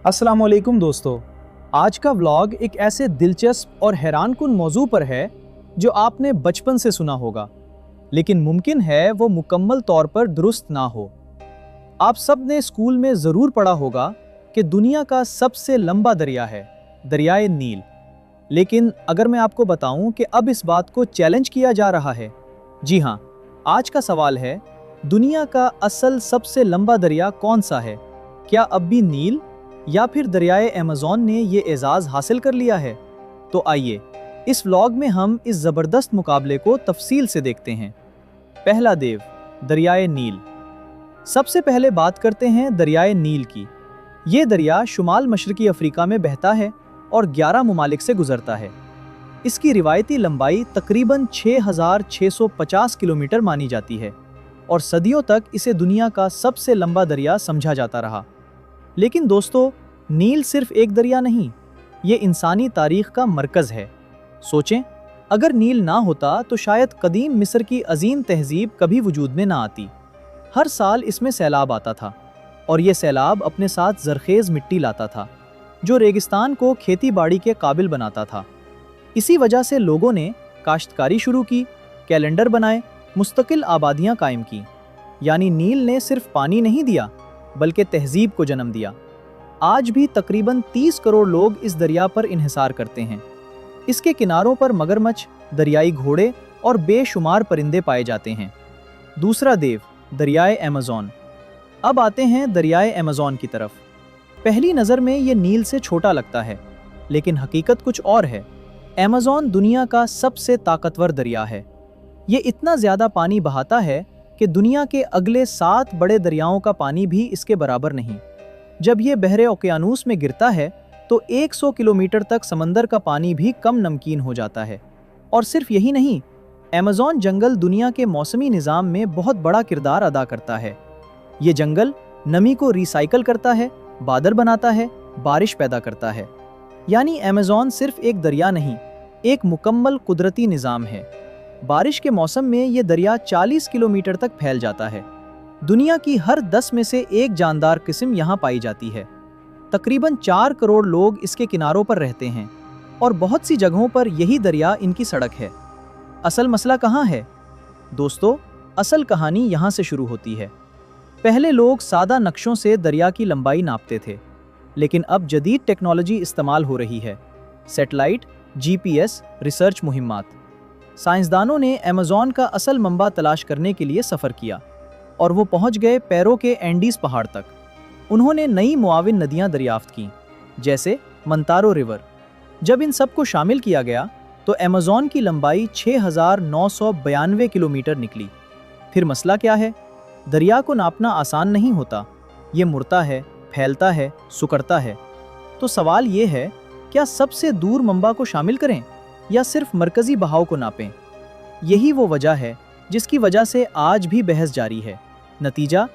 अस्सलाम वालेकुम दोस्तों, आज का व्लॉग एक ऐसे दिलचस्प और हैरानकुन मौजू पर है जो आपने बचपन से सुना होगा, लेकिन मुमकिन है वो मुकम्मल तौर पर दुरुस्त ना हो। आप सब ने स्कूल में ज़रूर पढ़ा होगा कि दुनिया का सबसे लंबा दरिया है दरियाए नील। लेकिन अगर मैं आपको बताऊं कि अब इस बात को चैलेंज किया जा रहा है, जी हाँ, आज का सवाल है, दुनिया का असल सबसे लंबा दरिया कौन सा है? क्या अब भी नील या फिर दरियाए अमेज़न ने ये एजाज़ हासिल कर लिया है? तो आइए इस व्लॉग में हम इस ज़बरदस्त मुकाबले को तफसील से देखते हैं। पहला देव, दरियाए नील। सबसे पहले बात करते हैं दरियाए नील की। ये दरिया शुमाल मशरकी अफ्रीका में बहता है और 11 ममालिक से गुजरता है। इसकी रिवायती लंबाई तकरीबन 6,650 किलोमीटर मानी जाती है और सदियों तक इसे दुनिया का सबसे लंबा दरिया समझा जाता रहा। लेकिन दोस्तों, नील सिर्फ एक दरिया नहीं, ये इंसानी तारीख का मरकज़ है। सोचें, अगर नील ना होता तो शायद कदीम मिस्र की अजीम तहजीब कभी वजूद में ना आती। हर साल इसमें सैलाब आता था और ये सैलाब अपने साथ ज़रखेज़ मिट्टी लाता था जो रेगिस्तान को खेती बाड़ी के काबिल बनाता था। इसी वजह से लोगों ने काश्तकारी शुरू की, कैलेंडर बनाए, मुस्तकिल आबादियाँ कायम की। यानी नील ने सिर्फ पानी नहीं दिया बल्कि तहजीब को जन्म दिया। आज भी तकरीबन 30 करोड़ लोग इस दरिया पर इन्हिसार करते हैं। इसके किनारों पर मगरमच्छ, दरियाई घोड़े और बेशुमार परिंदे पाए जाते हैं। दूसरा देव, दरियाए अमेज़न। अब आते हैं दरियाए अमेज़न की तरफ। पहली नज़र में ये नील से छोटा लगता है, लेकिन हकीकत कुछ और है। अमेज़न दुनिया का सबसे ताकतवर दरिया है। ये इतना ज़्यादा पानी बहाता है कि दुनिया के अगले 7 बड़े दरियाओं का पानी भी इसके बराबर नहीं। जब ये बहरे ओकियानूस में गिरता है तो 100 किलोमीटर तक समंदर का पानी भी कम नमकीन हो जाता है। और सिर्फ यही नहीं, अमेज़न जंगल दुनिया के मौसमी निज़ाम में बहुत बड़ा किरदार अदा करता है। ये जंगल नमी को रिसाइकल करता है, बादल बनाता है, बारिश पैदा करता है। यानी अमेज़न सिर्फ एक दरिया नहीं, एक मुकम्मल कुदरती निज़ाम है। बारिश के मौसम में ये दरिया 40 किलोमीटर तक फैल जाता है। दुनिया की हर 10 में से एक जानदार किस्म यहाँ पाई जाती है। तकरीबन 4 करोड़ लोग इसके किनारों पर रहते हैं और बहुत सी जगहों पर यही दरिया इनकी सड़क है। असल मसला कहाँ है? दोस्तों, असल कहानी यहाँ से शुरू होती है। पहले लोग सादा नक्शों से दरिया की लंबाई नापते थे, लेकिन अब जदीद टेक्नोलॉजी इस्तेमाल हो रही है। सैटेलाइट, GPS, रिसर्च मुहिम्मात। साइंसदानों ने अमेज़न का असल मंबा तलाश करने के लिए सफ़र किया और वो पहुंच गए पेरू के एंडीज़ पहाड़ तक। उन्होंने नई मुआविन नदियां दरियाफ्त की, जैसे मंतारो रिवर। जब इन सब को शामिल किया गया तो अमेज़न की लंबाई 6,992 किलोमीटर निकली। फिर मसला क्या है? दरिया को नापना आसान नहीं होता। ये मुड़ता है, फैलता है, सुकड़ता है। तो सवाल ये है, क्या सबसे दूर मंबा को शामिल करें या सिर्फ मरकज़ी बहाव को नापें? यही वो वजह है जिसकी वजह से आज भी बहस जारी है। नतीजा,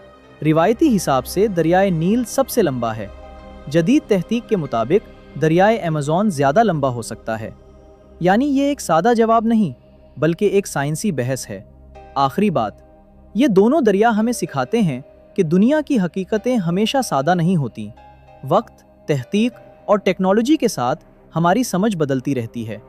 रिवायती हिसाब से दरियाए नील सबसे लंबा है। जदीद तहकीक के मुताबिक दरियाए अमेज़न ज़्यादा लंबा हो सकता है। यानी ये एक सादा जवाब नहीं, बल्कि एक साइंसी बहस है। आखिरी बात, ये दोनों दरिया हमें सिखाते हैं कि दुनिया की हकीकतें हमेशा सादा नहीं होती। वक्त, तहकीक और टेक्नोलॉजी के साथ हमारी समझ बदलती रहती है।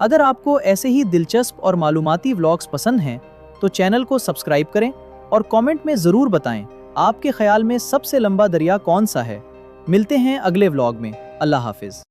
अगर आपको ऐसे ही दिलचस्प और मालूमाती व्लॉग्स पसंद हैं तो चैनल को सब्सक्राइब करें और कमेंट में ज़रूर बताएं आपके ख्याल में सबसे लंबा दरिया कौन सा है। मिलते हैं अगले व्लॉग में। अल्लाह हाफिज़।